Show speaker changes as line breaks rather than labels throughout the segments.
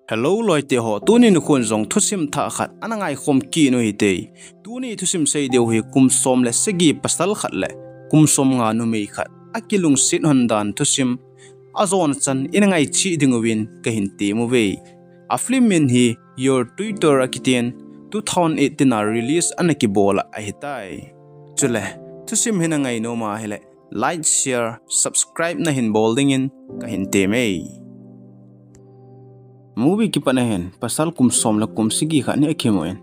Hello loite ho tunin khun zong thusim tha khat anangai khom ki no hite tuni thusim sei deu hi kum som le segi pasal khat le kum som nga nu mei khat Kilungset hondan thusim azon chan inangai chi dingwin ka hin te mu ve aflim min hi your Tutor akiten 2018 na release anaki bola a hitai chule thusim hinangai no ma hele like share subscribe na hin bolding in ka hin te mei movie ki panahen pasal kum som la kum sigi khani akhemoen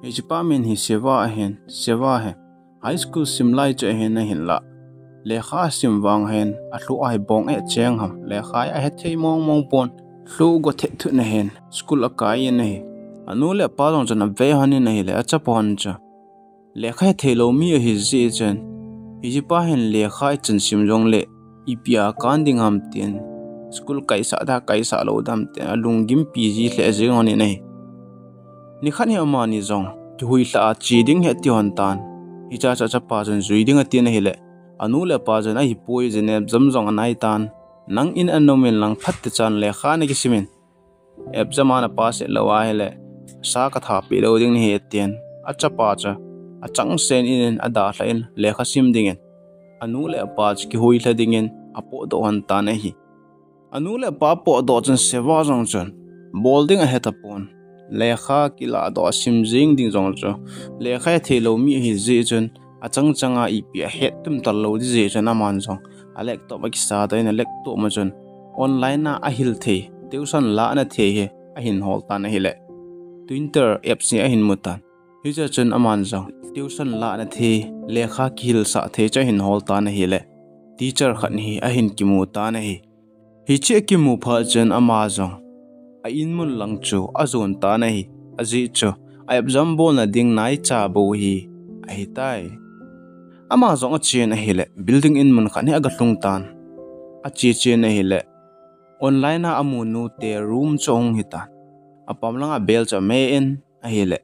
ejipa men hi sewa he high school simlai che hen na hin la lekha sim wang hen atlu ai bong e cheng ham lekha a he thei mong pon hlu go the thu na hen school akai ne anu le pa long chana ve hani na hi le acha pon cha lekha thelo mi hi ji chen ejipa hen lekha chen sim jong le ipia kan ding ham tin school kaisa lo dam te lungim pg hle jing oni nei ni khani amani zong ki hui la chi ding he ti hon tan hi cha pa jan zui ding ati na hele anu le pa jan hi poi jene jam jong anai tan nang in anomen lang phat te chan le khani ki simin ep jamana pa se lawa hele sa ka tha pi lo ding he tian acha pa cha achang sen in ada hlain le kha sim dingen anu le pa ki hui hla dingen apo do han ta na hi anu le pa po do chen sewa jong chen bolding a heta pon lekha kila do sim jing ding jong cho lekha thelo mi hi ji chen achang changa ipi a het tum tal lo di je chen aman jong alek to ba ki sa da in lek to ma chen online na a hil the tuition la na the he a hin hol ta na hi le Tutor app si a hin mutan hi cha chen aman jong tuition la na the lekha kil sa the cha hin hol ta na hi le teacher khan hi a hin ki mu ta na hi hi che ki mu pha chen ama zong a in mun lang chu azon ta na hi aji chu a exam bol na ding nai cha bo hi a hi tai ama zong a chen a hi le building in mun khani aga tlung tan a chi chen a hi le online a amu nu te room chong hi ta a pamlanga bel cha me in a hi le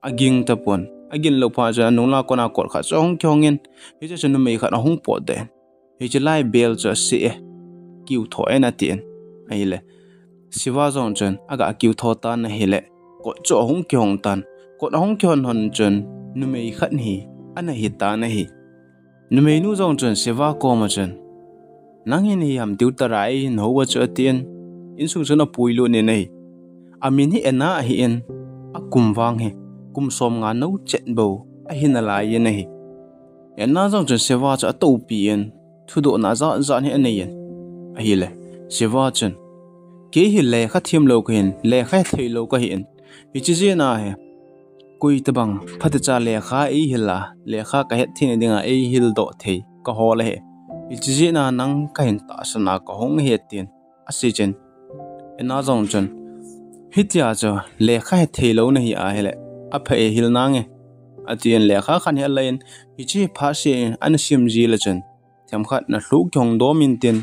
aging ta pon agin lo pha ja nu la kona kor kha chong kyong in hi cha chen me kha na hung po de hi che lai bel cha si e kiu tho ena tien aile siwa zong chen aga kiu tho tan na hele ko cho hong kyong tan ko hong kyon hon chen numei khat hi ana hi ta na hi numei nu zong chen siwa ko ma chen nang hin hi am Tutor ai hin ho wa cha tien in sung chen a puilu ne nei amin hi ena hi in akum wang he kum som nga no chen bo a hin ala ye nei ena zong chen siwa cha to pi en thu do na za ni ane yen ahile siwa chen ke hi le kha thim lo khin le kha thei lo ka hin hi chi je na he kui tabang phat cha le kha e hila le kha ka het thin dinga e hil do thei ka hol he hi chi je na nang ka hin ta sana ka hong he tin asi chen ena zong chen hi tia cha le kha thei lo na hi a hele a pha e hil na nge atien le kha khan he lain hi chi pha se an sim ji la chen tham khat na hlu kyong do min tin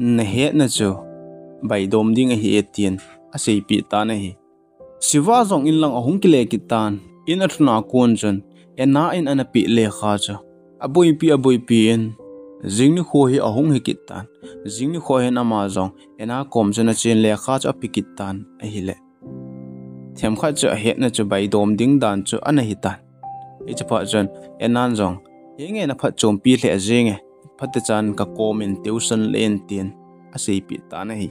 na he na chu bai dom ding a hi etien a sei pi ta na hi siwa zong in lang ahung kile ki tan in athna kon chen ena in ana pi le kha cha aboi pi in jingni kho hi ahung hi ki tan jingni kho he na ma zong ena kom chen a chen le kha cha pi ki tan a hi le them kha cha he na chu bai dom ding dan chu ana hi tan e cha pa chen enan zong yenge na phat chom pi hle jenge phat chan ka comment tuition len tin a sei pi ta na hi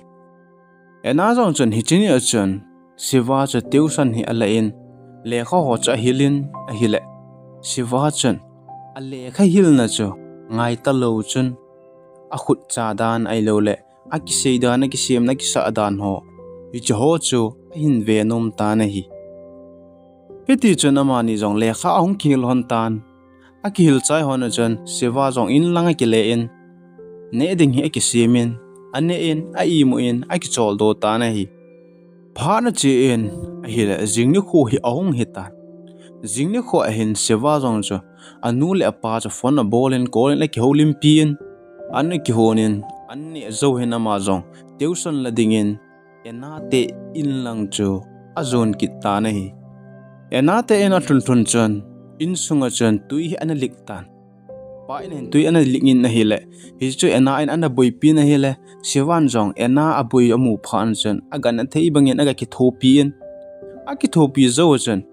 ena zong chen hi chini a chen siwa cha tuition hi ala in le kha ho cha hilin a hile siwa chen a le kha hil na chu ngai ta lo chen a khut cha dan ai lo le a ki sei da na ki sem na ki sa dan ho hi chu ho chu hin ve nom ta na hi heti chen amani zong le kha hong khil hon tan akil chai hon chen siwa zong in langa ki le in ne ding hi ki simin ane in a I mu in a ki chol do ta na hi pha na chi in a hi le jingni khu hi ahong hi ta jingni kho a hin siwa zong cho anu le pa cha phone na bolin call in ki holim pi in an ki honin an ne zo hin ama zong tuition la ding in ena te in lang cho azon ki ta na hi ena te ena thun chen in sunga chen tui hi analik tan pa in tui ana lingin na hile hi chu ena in ana boi pi na hile siwan jong ena abui amu phan chen agan thei bangin aga ki thopi in a ki thopi zo chen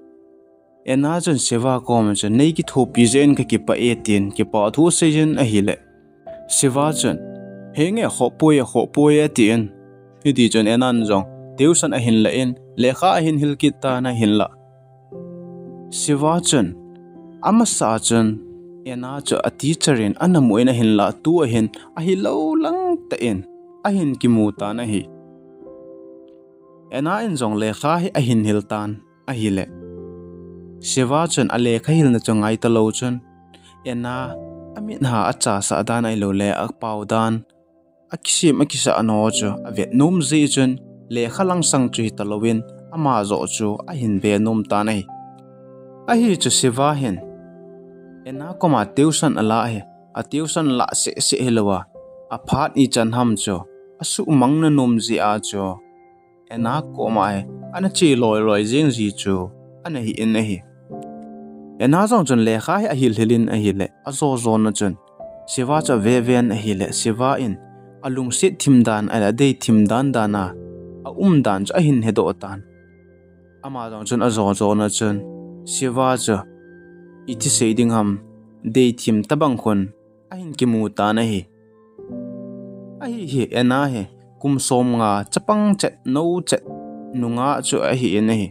ena chen sewa kom chen nei ki thopi zen ka ki pa e tin ki pa thu se jen a hile sewa chen henge ho poi a tin hi ti chen enan jong deusan a hin la in lekha a hin hil ki ta na hin la sewa chen ama sa chen ena cho a teacherin anamuina hin la tu a hin a hi lo lang ta in a hin ki mu ta na hi ena in jong lekha hi a hin hil tan a hi le sewa chen a lekha hil na chongai ta lo chen ena amit ha a cha sa dan ai lo le a pau dan a kisim a kisa ano cho a vet num zi chen lekha lang sang chu hi ta lowin ama zo chu a hin ve num ta nei a hi chu sewa hin ena koma tuition ala he a tuition la se helwa a phat ni chan ham cho asu mang na nom ji a cho ena koma he ana chi loi jing ji chu ana hi in hi ena jong chun le kha hi a hil hilin a hi le a zo na chun sewa cha ve ven a hi le sewa in alung sit thim dan ala dei thim dan dana a dan cha hin he do tan ama jong chun a zo na chun sewa cha iti seiding ham dei thim tabang khon a hin ki mu ta na hi a hi ena he kum som nga chapang chet no chet nunga chu a hi ena hi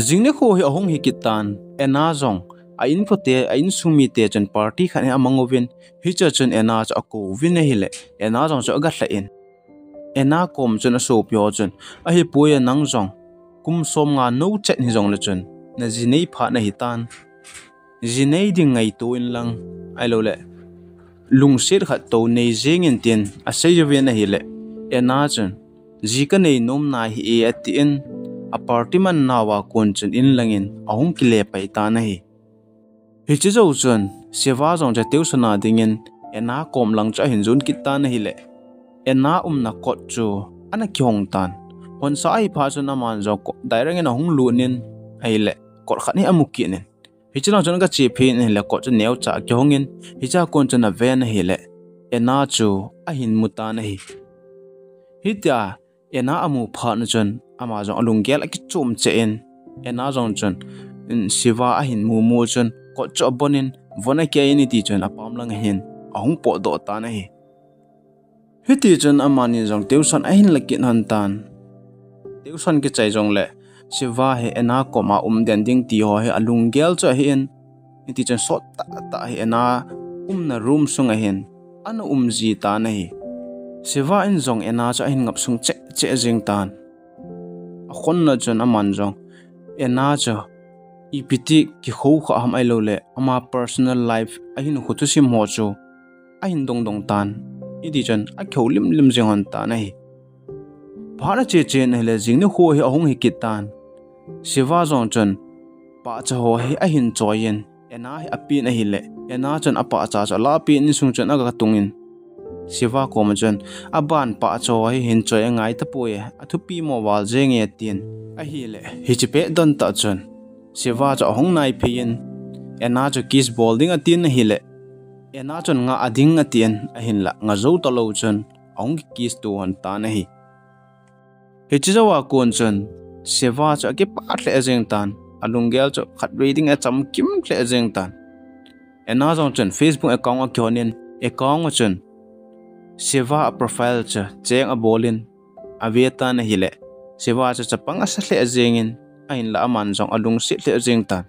jingne kho hi ahong hi kitan ena jong a in phote a in sumi te chan party khane amangovin hi cha chen ena cha ko vin hi le ena jong cha ga hla in ena kom chen a so pyo chen a hi puya nang jong kum som nga no chet hi jong le chen na jinei pha na hitan jinei ding ngai to in lang ai lo le lung sir khat to nei jeng in tin a sei ve na hi le ena chen ji ka nei nom na hi e ati in a party man nawa kon chen in langin ahung ki le pai ta na hi chi zo chen sewa jong ja teusana dingin ena kom lang cha hin jun ki ta na hi le ena na kot chu ana kyong tan hon sai pha chu na man jo dairang in ahung lu nin ai le kot khani amuki nen hi chana chana ka chi phe ne le ko chu neu cha kyongin hi cha kon chana ve na hi le ena chu a hin muta na hi hi tia ena amu pha na chun ama jong alung gel ki chum che en ena jong chun in siwa a hin mu chun ko cho bonin vona ke ni ti chun apam lang hin ahung po do ta na hi ti chun amani jong tuition a hin lakin han tan tuition ki chai jong le siwa he ena koma den ding ti ho he alung gel cha hi en ti chen sot ta he ena na room sung a hin ana ji ta na hi siwa in jong ena cha hin ngap sung che jing tan a khon na chen aman jong ena cha ipiti ki kho kha ham ai lo le ama personal life a hin khu tu sim ho chu a hin dong tan i ti chen a khau lim jing han ta na hi phara che na le jing ni ho he ahung hi kitan siwa jong chen pa cha ho he a hin choyen ena he api na hi le ena chen apa cha la pi ni sung chen aga tungin siwa ko ma chen aban pa cho he hin choi ngai ta poe athu pi mo wal jeng e tin a hi le hi chi pe don ta chen siwa cha hong nai phin ena cha kiss bowling a tin hi le ena chen nga ading a tin a hin la nga zo ta lo chen ong kiss tu han ta na hi hi chi zawa kon chen sewa cha ke pa tle jeng tan alungel cho khat reading a cham kim tle jeng tan ena jong chen facebook account a kyonin account chen sewa profile cha cheng a bolin a veta na hile sewa cha chapang a hle jengin a in la aman jong alung sit tle jeng tan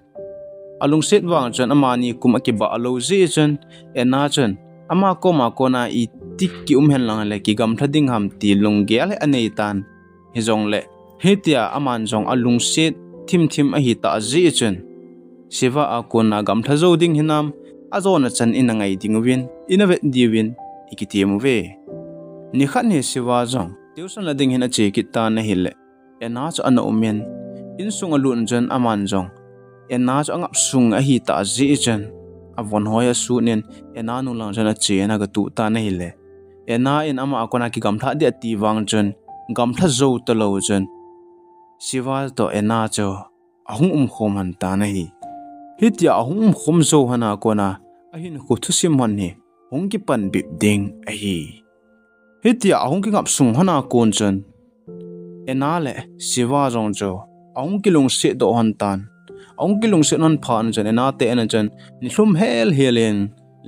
alung sit wang chen amani kum a ki ba alo ji chen ena chen ama ko na i tik ki hen lang le ki gam thading ham ti lunggel anei tan hi jong le hetia aman jong alung sit thim a hi ta ji chen siwa a kona gam thazo ding hinam azona chan in ngai ding win inavet diwin ikitiam ve ni khat ni siwa jong tuition la ding hina che ki ta na hile ena cha ana umen in sung alun chen aman jong ena cha ngap sung a hi ta ji chen avon hoya su nen ena nu lang jana che na ga tu ta na hile ena in ama akona ki gam tha de ti wang chen gam tha zo ta lo chen siwa to ena cho ahung khom han ta na hi hitia ahung khom zo hana kona ahin khu thusim han hi hong ki pan bip ding a hi hitia ahong ki ngap sung hana kon chen ena le siwa rong jo ahong ki lung se do han tan ahong ki lung se non phan chen ena te en chen ni hlum hel helen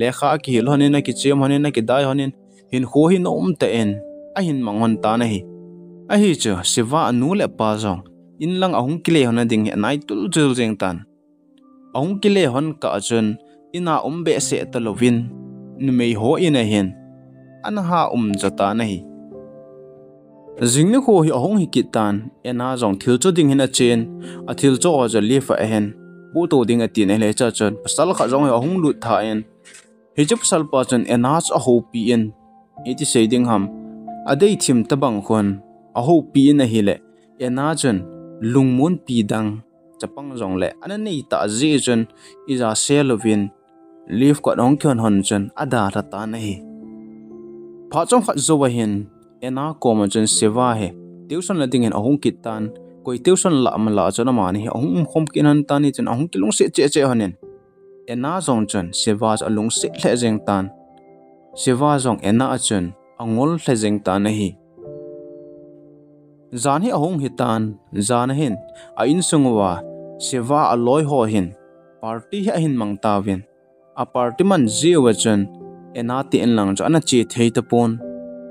le kha ki hil hanin na ki chem hanin na ki dai hanin hin ho hi no te en ahin mangon ta na hi a hi chu siwa anu le pa jong in lang ahong ki le hona ding nai tul chul jeng tan ahong ki le hon ka chen ina be se talovin nu mei ho ina hen anha jata na hi jingni kho hi ahong hi kitan ena jong thil chu ding hina chen a thil chu o ja li fa hen bu to ding a tin ele cha chen pasal kha jong hi ahong lut tha en hi chu pasal pa chen ena cha ho pi en iti sei ding ham adei thim tabang khon a ho pi na hi le ena chen lungmun pi dang chapang jong le anani ta ji chen iza selovin leaf ko ong kyon hon chen ada ra ta na hi pha chong kha zo wa hin ena koma chen sewa he tuition la ding en ahong kitan koi tuition la amala chana mani he ahong khom kinan tani chen ahong kilung se che honen ena jong chen sewa alung se hle jeng tan sewa jong ena chen angol hle jeng tan hi zan hi ahong hitan zan hin a in sungwa sewa aloi ho hin party hi hin mangtawin a party man jiwa chen ena ti en lang cho ana che thei ta pon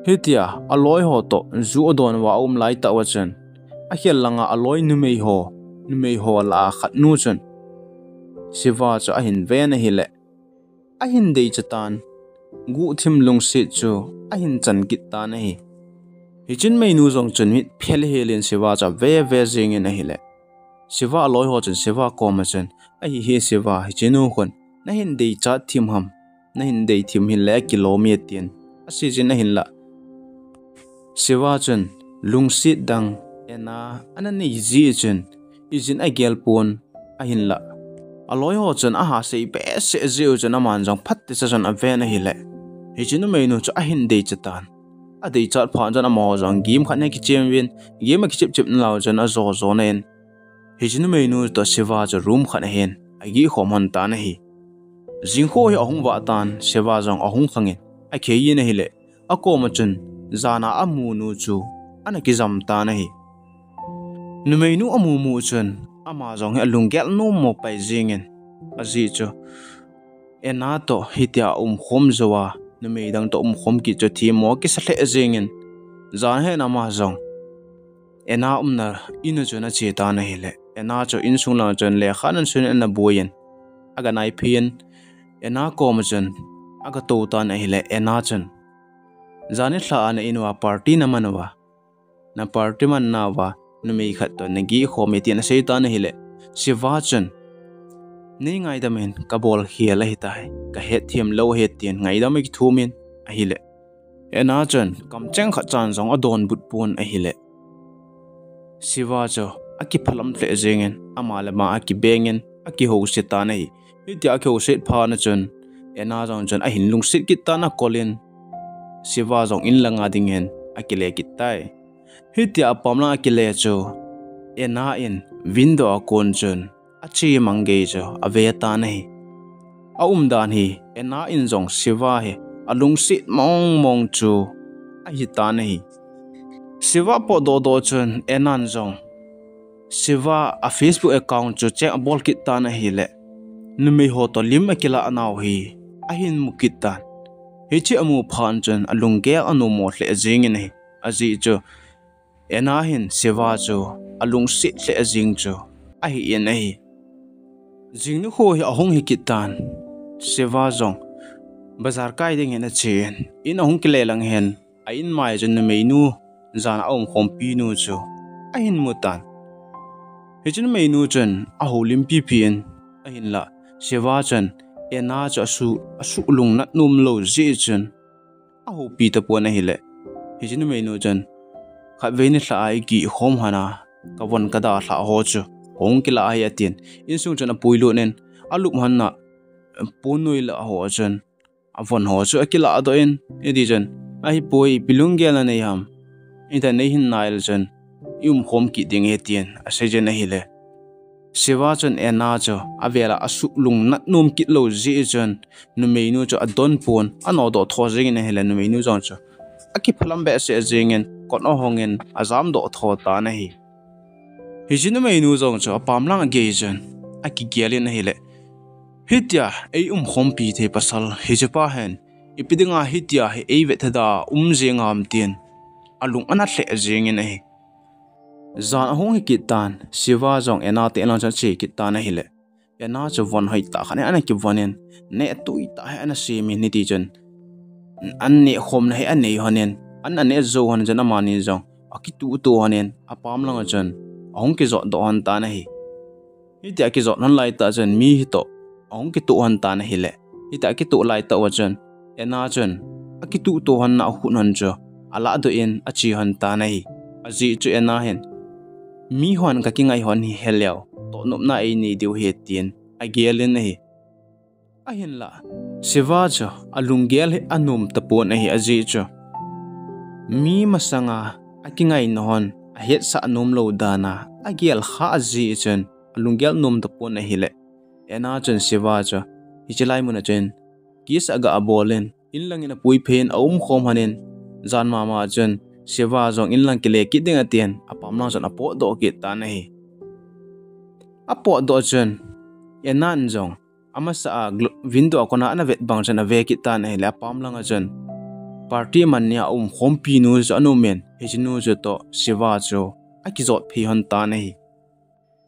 hitia aloi ho to zu odon wa lai ta wa chen a hial langa aloi nu mei ho la khat nu chen siwa cho a hin ve na hi le a hin dei chatan gu thim lung se chu a hin chan kit ta na hi hichin mei nu jong chen mit phel helen siwa cha ve jing in a hi le siwa aloi ho chen siwa ko ma chen a hi siwa hichinu khon na hin dei cha thim ham na hin dei thim hin le kilometer asi jin na hin la siwa chen lungsit dang ena anani ji chen izin a gel pon a hin la aloi ho chen a ha sei be se zeu chen a man jong phat te cha chen a ve na hi le hi chin me nu cha a hin dei chatan a dei chat phan chen a mo jong gim khan ne ki chem win gim a ki chip law chen a zo nen hi chin me nu to siwa cha room khan hen a gi khom hon ta na hi jing ho hi ahung wa tan siwa jong ahung khangin a khe yi na hi le a ko ma chen zana amu nu chu ana ki jam ta na hi numeinu amu mu chen ama jong he lungel no mo pai jingen aji chu ena to hitia khom zowa numei dang to khom ki chu thi mo ki sa hle jingen zan he na ma jong ena na ina chu na che ta na hi le ena chu in sung la chen le khanan sun na boyen aga nai phien ena ko ma chen aga to ta na hi le ena chen zani thla ana inwa party na manwa na party man na wa numei khat to nagi khomi tian sei ta na hile siwa chen nei ngai da men kabol hiela hi tai ka het thiam lo het tian ngai da me ki thumin a hile ena chen kam cheng kha chan jong adon but pon a hile siwa cho aki phalam tle jengen amala ma aki bengen aki ho se ta nei hitia ki ho se pha na chen ena jong chen a hin lung sit ki ta na kolin siwa jong in langa ding hen akile kitai hitia pamla akile cho ena in window kon chen achi mangai cho aveta nei a dan hi ena in jong siwa he alung sit mong chu a hi ta nei siwa po do chen enan jong siwa a Facebook account cho che bol kit ta na hi le numei ho to lim akila anaw hi a hin mukitan hichi amu phan chen alungge anu mo hle jing nei aji cho ena hin siwa cho alung sit hle jing cho a hi en nei jing nu kho hi ahong hi kitan siwa jong bazar kai ding en chen in ahong ki le lang hen a in mai chen na meinu zan a khom pi nu cho a hin mutan hichin meinu chen a holim pi pin a hin la siwa chen ena cha su lung na num lo ji chen a ho pi ta pon a hi le hichin meinu chen kha veini hla ai ki khom hana ka won ka da hla ho chu hong ki la ai atin in sung chen a puilu nen alup han na ponoi la ho chen a won ho chu akila do in edi chen ai poi pilungel na nei ham ita nei hin nail chen khom ki ding etian a se jen hi le siwa chun ena cho avela asu lung nat num kit lo ji chun nu meinu cho adon pon ano do tho jing ne hele nu meinu jong cho aki phalam be se jingen kon o hongen azam do tho ta na hi jinu meinu jong cho pamlang ge chun aki gelin hele hitia ei khompi the pasal hijepa hen ipidinga hitia he ei vethada jengam tien alung ana hle jingin hi zan hong kitan siwa jong ena te lan cha chi kitan hi le ena cho von hai ta khane ana ki vonen ne tui ta he ana si mi ni ti chen an ne khom na he an nei honen an ne zo hon jana mani jong aki tu honen apam lang chen hong ki zo do hon ta na hi hitia ki zo non lai ta chen mi hi to hong ki tu hon ta na hi le hitia ki tu lai ta wa chen ena chen aki tu hon na hu non cho ala do in achi hon ta na hi aji chu ena hen mi hon ka kingai hon hi heliao to nup na ei ni diu he tien agelin hi ahin la siwa cho alungel he anum tapon hi aji cho mi masanga akingai nohon a het sa anum lo dana agel kha aji chen alungel num tapon hi le ena chen siwa cho hichelai mun chen kis aga abolen inlangina pui phen khom hanen zan mama chen siwa jong inlang kile kiding atien apamlang jan apo do ki ta nei apo do chen enan jong amasa window kona ana vet bang jan ave ki ta nei la pamlang chen party mania khompi nu anu men hejinu jo to siwa jo akizot phi hon ta nei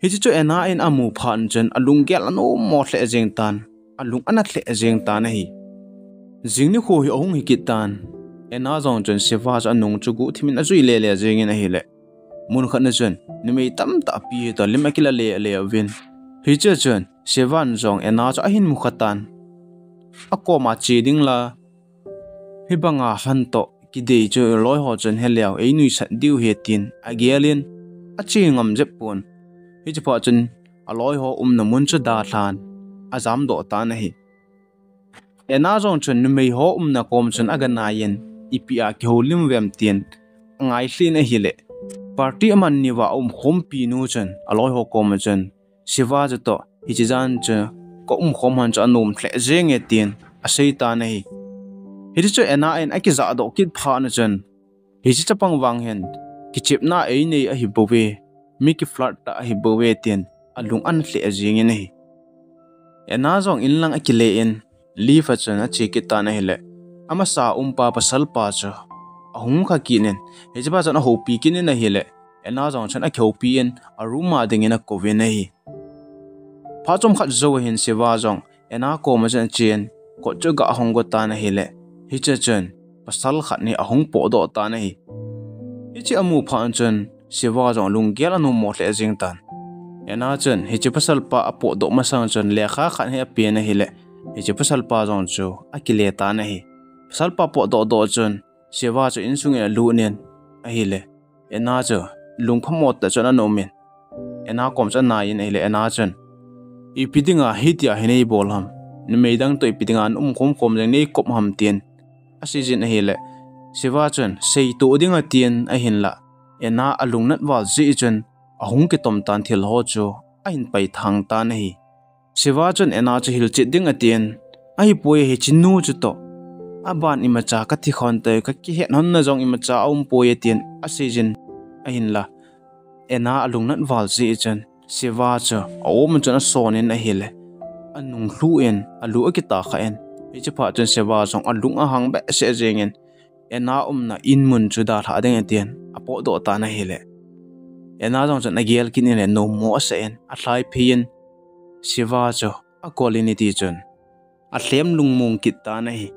heji cho ena in amu phan chen alungel anu mo hle jeng tan alung ana hle jeng ta nei jingni kho hi ong hi ki tan ena zong chen siwa ja nong chugu thimin azui le le jeng in hi le mun khana chen nimei tam ta pi to limakila le win hi che chen siwan zong ena cha hin mu khatan akoma chi ding la hi banga han to ki dei cho loi ho chen heliao ei nui san diu he tin agelin achi ngam je pon hi che pa chen aloi ho na mun cha da thlan azam do ta na hi ena zong chen nimei ho na kom chen agana yen ipia ki holim vem tien ngai hlin a hile party aman niwa khompi nu chen aloi ho kom chen siwa ja to hijijan che ko khom han cha num thle jeng e tien a sei ta nei hi chu ena en aki za do kit pha na chen hi chi chapang wang hen ki chip na ei nei a hi bowe mi ki flat ta hi bowe tien alung an hle jeng nei ena zong inlang akile en lifa chen a chi ki ta nei le ama sa pa pasal pa cha ahung kha kinen hejba jana ho pi kinen na hele ena jong chan a kheu pi en aruma dingena koven nei pha chom khat zo hin sewa jong ena ko ma chen chen ko chuga hong go ta na hele hi che chen pasal khat ni ahung po do ta nei hi chi amu pha chen sewa jong lung gel anu mo le jing tan ena chen hi chi pasal pa apo do ma sang chen le kha khat he pe na hele hi chi pasal pa jong chu akile ta nei pasal pa po do chen sewa chu insunge lu nen a hi le ena chu lung phamot ta chen ano men ena kom cha na yin ele ena chen ipidinga hitia hinei bolham ni meidang to ipidinga an khom jeng nei kop ham tien asijin hele sewa chen sei to dinga tien a hin la ena alung nat wal ji chen ahung ke tom tan thil ho chu a hin pai thang ta nei sewa chen ena chu hil chi dinga tien a hi poi he chinu chu to aban imacha ka thi khon te ka ki hen hon na jong imacha poi tien asijin a hin la ena alung nat wal ji chen siwa cha om chana sonin a hele anung hlu en alu akita kha en hi pa chen siwa jong alung a hang be se jengen ena na in mun chu da tha deng tien apo do ta na hele ena jong chana gel kin ne no mo se en a thlai phin siwa cha a quality chen a hlem lung mung kit ta na hi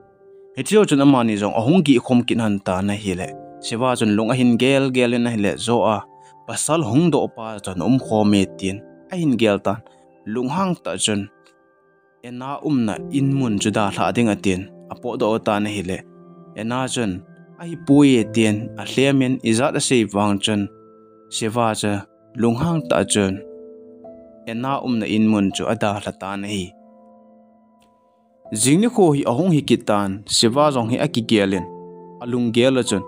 hetio chen amani jong ahung gi khom kin han ta na hele siwa chen lung a hin gel na hele zo a pasal hung do pa chan khome tin a hin gel tan lung hang ta chen ena na in mun juda tha ding atin apo do ta na hile ena chen ai puye tien a hlemen izat a sei wang chen sewa cha lung hang ta chen ena na in mun chu ada hla ta na hi jingni kho hi ahung hi kitan sewa jong hi aki gelen alung gel chen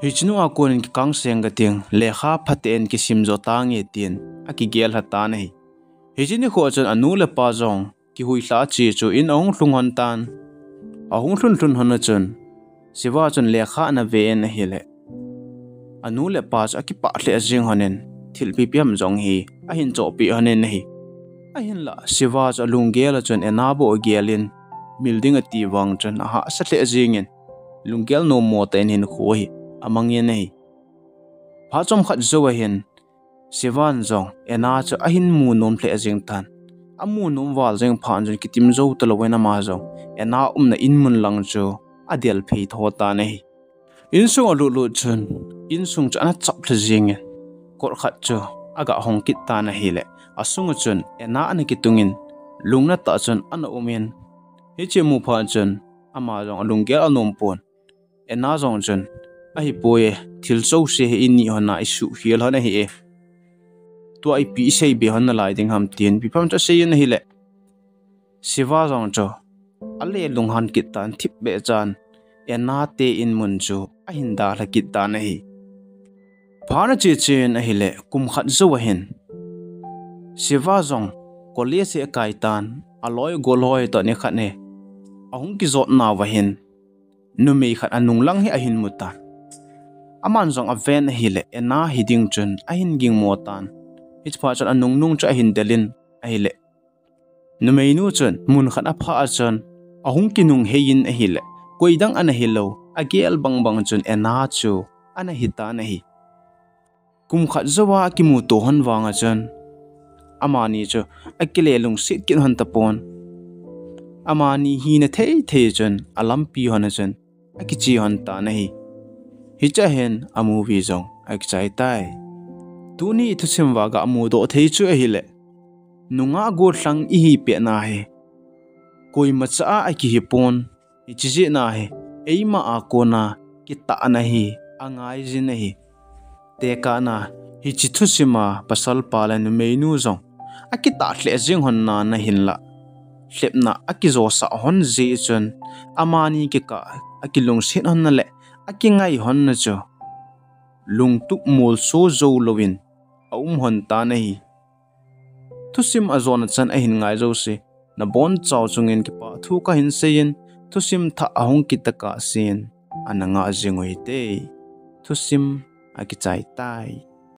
hichnu a konin ki kang seng ga ting lekha phaten ki simjo ta nge tin aki gel hata nei hijini kho chon anu le pa jong ki hui hla chi chu in ong hlung hon tan ahung hlun hon chon siwa chon le kha na ve na hele anu le pa aki pa hle jing honen thil pi piam jong hi a hin cho pi honen nei a hin la siwa cha lung gel chon enabo gelin building ati wang chon a ha sa hle jingen lungel no mo ten hin khoi amang ye nei pha chom khat zo hin siwan zong ena cha ahin mu nom hle jing tan amu nom wal jeng phan jin kitim zo to lo na ma zo ena na in mun lang cho adel phei tho ta nei in sung alu lu chun in sung cha na chap hle jing kor khat cho aga hong kit ta na hi le asung chun ena an ki tungin lungna ta chun an umen hi che mu pha chun ama jong lungel anom pon ena zong chun a hi poe thil so se in ni hona isu hial hona hi e to ai pi sei be hona lai ding ham tien bi pham cha sei na hi le siwa zong cho ale lung han kit tan thip be chan ena te in mun chu a hin da la kit ta na hi phana che chen a hi le kum khat zo hin siwa zong kolie se kai tan aloi goloi to ne khat ne ahung ki zot na wa hin numei khat anung lang hi ahin mutan aman zong aven hi le ena hiding chun ahin ging motan ich pha chan anung nung cha hin delin ai le numei nu chun mun khat apha chun ahung ki nung hein a hi le koidang ana hilo agel bang bang chun ena chu ana hita na hi kum khat zawa ki mu to hon wanga chun amani chu akile lung sit kin hon tapon amani hi na thei chun alampi hon chun akichi hon ta nahi hicha hen amu vi zong akchai tai tuni thusim wa ga amu do thei chu hi le nunga go hlang i hi pe na he koi macha a ki hi pon ichi na he eima a ko na ki ta na hi angai jin hi te ka na hi chi thusima pasal pala nu meinu zong akita hle jing hon na na hin la hlepna akizo sa hon ji chun amani ki ka akilung sin hon na le akingai hon na cho lung tu mol so zo lovin hon ta nei thusim azon chan a hin ngai zo se na bon chaw chungin ki pa thu ka hin sein thusim tha ahung ki taka sin ananga jingoi te thusim aki chai tai